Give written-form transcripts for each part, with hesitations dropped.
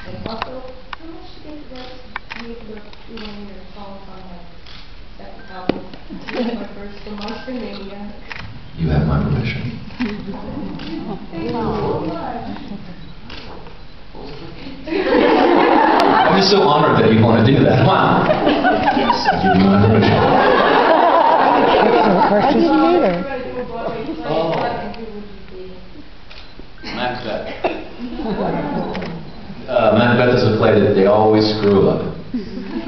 And also, how much do you get to make your songs on my second album? My first from Australia. You have my permission. I'm just so honored that you want to do that. Wow. Yes, I give you my permission. Macbeth. Macbeth is a play that they always screw up.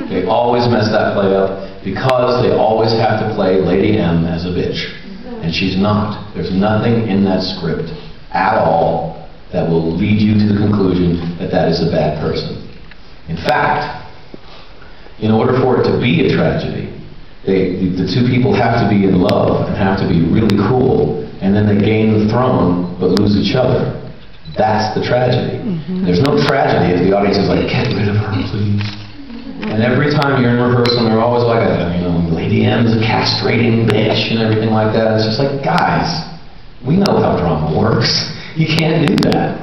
They always mess that play up because they always have to play Lady M as a bitch. And she's not. There's nothing in that script at all that will lead you to the conclusion that that is a bad person. In fact, in order for it to be a tragedy, the two people have to be in love and have to be really cool, and then they gain the throne but lose each other. That's the tragedy. There's no tragedy if the audience is like, get rid of her, please. And every time you're in rehearsal, they're always like, Lady M is a castrating bitch and everything like that. It's just like, guys, we know how drama works. You can't do that.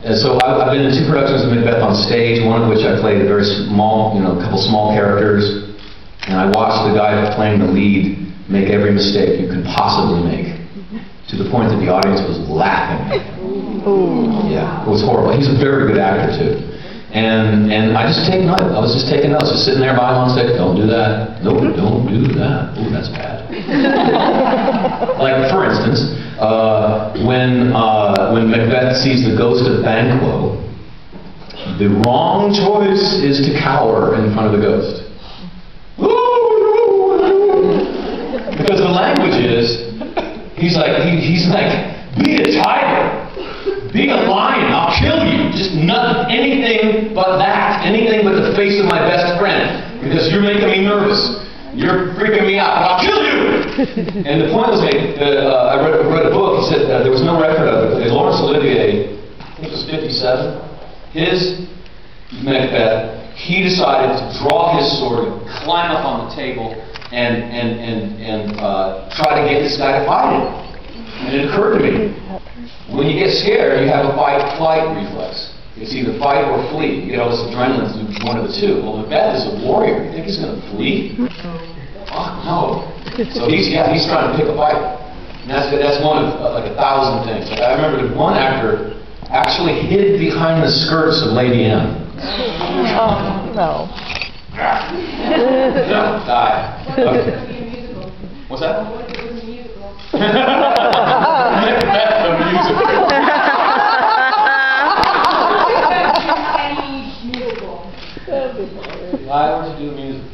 And so I've been in 2 productions of Macbeth on stage, one of which I played a very small, a couple small characters, and I watched the guy playing the lead make every mistake you could possibly make, to the point that the audience was laughing. Yeah, it was horrible. He's a very good actor too. And I just take notes. I was just taking notes, just sitting there by him on stage. Don't do that. No, don't do that. Oh, that's bad. Like, for instance, when Macbeth sees the ghost of Banquo, the wrong choice is to cower in front of the ghost. Because the language is, he's like, be a tiger. Be a lion, I'll kill you. Just not anything but that. Anything but the face of my best friend. Because you're making me nervous. You're freaking me out. I'll kill you! And the point was made, I read a book, he said there was no record of it. Laurence Olivier, I think it was 57, his Macbeth, he decided to draw his sword, climb up on the table, and try to get this guy to fight him. And it occurred to me, when you get scared, you have a fight-flight reflex. It's either fight or flee. You get all this adrenaline to do one of the two. Well, Macbeth is a warrior. You think he's going to flee? Oh, no. So he's trying to pick a fight. And that's one of like 1,000 things. I remember one actor actually hid behind the skirts of Lady M. Oh, no. No, die. Okay. What's that? Macbeth the musical. Why would you do a musical?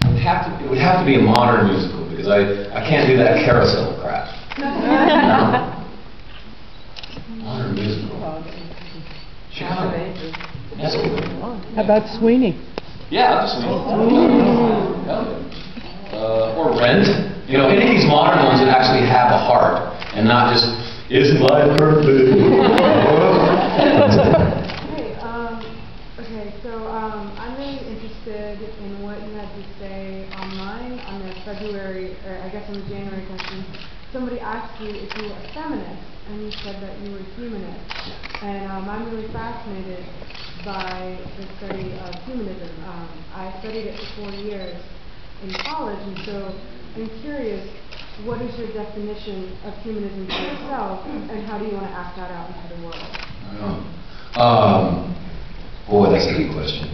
It would have to be a modern musical because I can't do that carousel crap. No. Modern musical. Chicago. Yes. How about Sweeney? Yeah, I'll do Sweeney. Or Rent. Any of these modern ones that actually have a heart and not just, isn't life perfect? Okay, so I'm really interested in what you had to say online on the February, or I guess on the January question. Somebody asked you if you were a feminist, and you said that you were a humanist. And I'm really fascinated by the study of humanism. I studied it for 4 years in college, and so I'm curious, what is your definition of humanism for yourself, and how do you want to act that out into the world? Boy, that's a good question.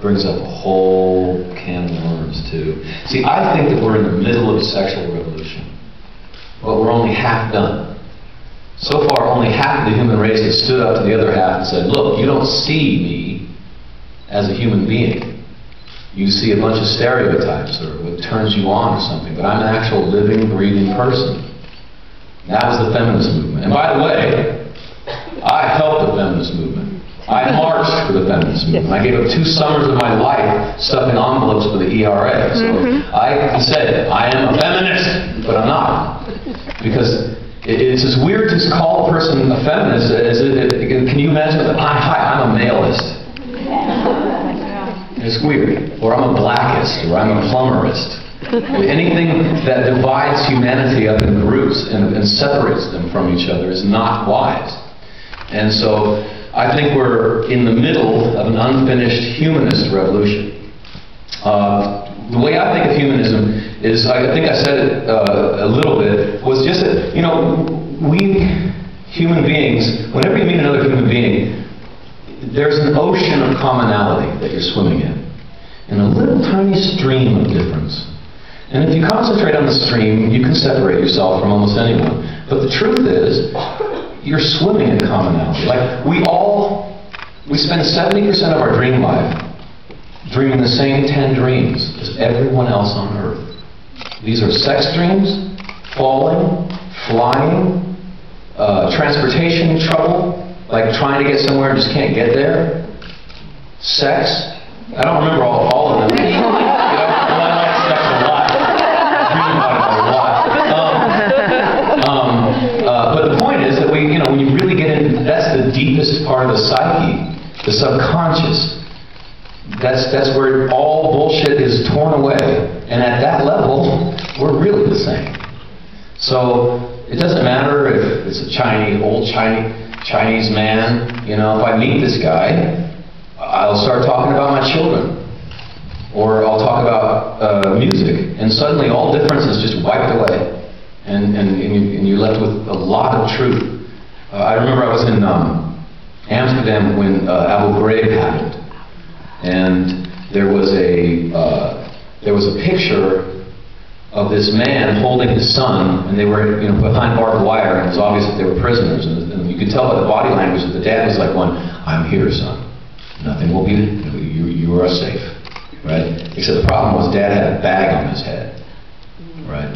Brings up a whole can of worms, too. See, I think that we're in the middle of a sexual revolution, but we're only half done. So far, only half of the human race has stood up to the other half and said, look, you don't see me as a human being. You see a bunch of stereotypes or what turns you on or something, but I'm an actual living, breathing person. That was the feminist movement. And by the way, I helped the feminist movement. I marched for the feminist movement. I gave up 2 summers of my life stuffing envelopes for the ERA. So I can say, I am a feminist, but I'm not. Because it's as weird to call a person a feminist as can you imagine? Hi, I'm a maleist. It's weird. Or I'm a blackist, or I'm a plumberist. Anything that divides humanity up in groups and separates them from each other is not wise. And so I think we're in the middle of an unfinished humanist revolution. The way I think of humanism is, I think I said it a little bit, was just that, we human beings, whenever you meet another human being, there's an ocean of commonality that you're swimming in, and a little tiny stream of difference. And if you concentrate on the stream, you can separate yourself from almost anyone. But the truth is, you're swimming in commonality. Like, we spend 70% of our dream life dreaming the same 10 dreams as everyone else on Earth. These are sex dreams, falling, flying, transportation trouble, like trying to get somewhere and just can't get there, sex. I don't remember all of them. I like sex a lot. I dream about it a lot. But the point is that when you really get into, that's the deepest part of the psyche, the subconscious. That's where all bullshit is torn away. And at that level, we're really the same. So it doesn't matter if it's a old Chinese man. If I meet this guy, I'll start talking about my children. Or I'll talk about music. And suddenly all difference is just wiped away. And you're left with a lot of truth. I remember I was in Amsterdam when Abu Ghraib happened. And there was a picture of this man holding his son, and they were behind barbed wire, and it was obvious that they were prisoners. And you could tell by the body language that the dad was like going, "I'm here, son. Nothing will be. You are safe." Right? Except the problem was Dad had a bag on his head. Right?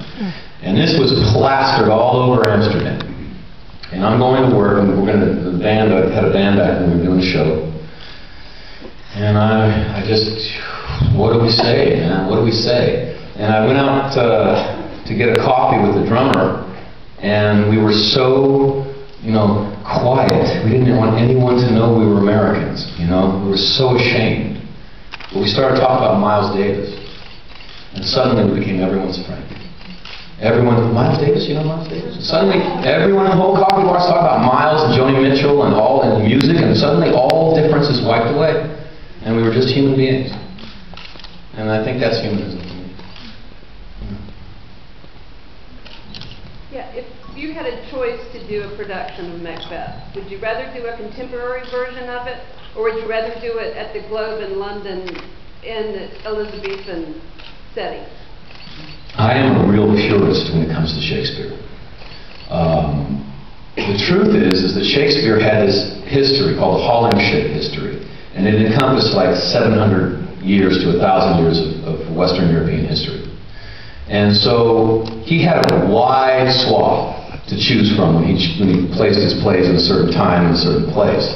And this was plastered all over Amsterdam. And I'm going to work, and I had a band back when we were doing a show. And I just, what do we say, man? What do we say? And I went out to get a coffee with the drummer, and we were so, quiet. We didn't want anyone to know we were Americans, We were so ashamed. But we started talking about Miles Davis, and suddenly we became everyone's friend. Miles Davis, Miles Davis? And suddenly, everyone in the whole coffee bar started talking about Miles and Joni Mitchell and music, and suddenly all difference is wiped away. And we were just human beings. And I think that's humanism to me. Yeah, if you had a choice to do a production of Macbeth, would you rather do a contemporary version of it, or would you rather do it at the Globe in London in the Elizabethan setting? I am a real purist when it comes to Shakespeare. The truth is that Shakespeare had this history called the Hollingshire history. And it encompassed like 700 years to 1,000 years of Western European history. And so he had a wide swath to choose from when he placed his plays in a certain time in a certain place.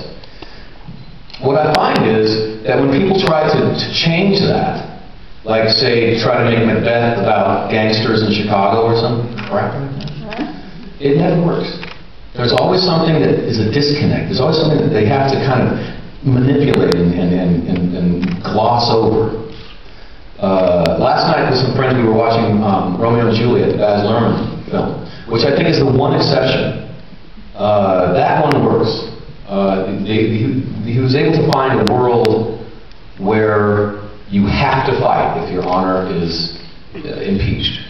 What I find is that when people try to change that, like say try to make Macbeth about gangsters in Chicago or some crap like that, it never works. There's always something that is a disconnect. There's always something that they have to kind of manipulate and gloss over. Last night with some friends we were watching Romeo and Juliet, the Baz Luhrmann film, which I think is the one exception. That one works. He was able to find a world where you have to fight if your honor is impeached,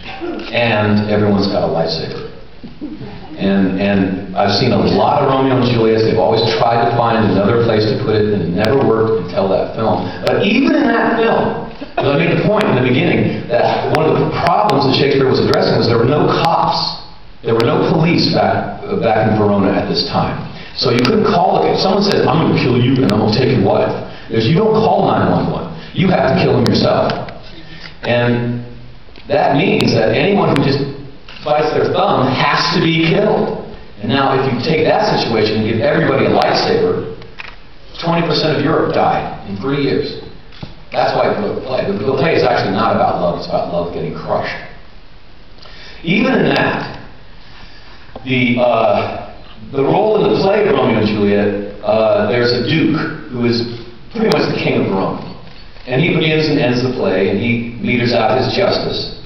and everyone's got a lightsaber. And I've seen a lot of Romeo and Juliet. They've always tried to find another place to put it, and it never worked until that film. But even in that film, I made the point in the beginning that one of the problems that Shakespeare was addressing was there were no cops. There were no police back in Verona at this time. So you couldn't call it. If someone says, "I'm going to kill you and I'm going to take your wife," you don't call 911. You have to kill him yourself. And that means that anyone who just bites their thumb has to be killed. And now if you take that situation and give everybody a lightsaber, 20% of Europe died in 3 years. That's why the play. The play is actually not about love, it's about love getting crushed. Even in that, the role in the play of Romeo and Juliet, there's a duke who is pretty much the king of Rome. And he begins and ends the play, and he meters out his justice.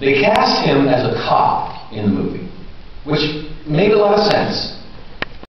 They cast him as a cop in the movie, which made a lot of sense.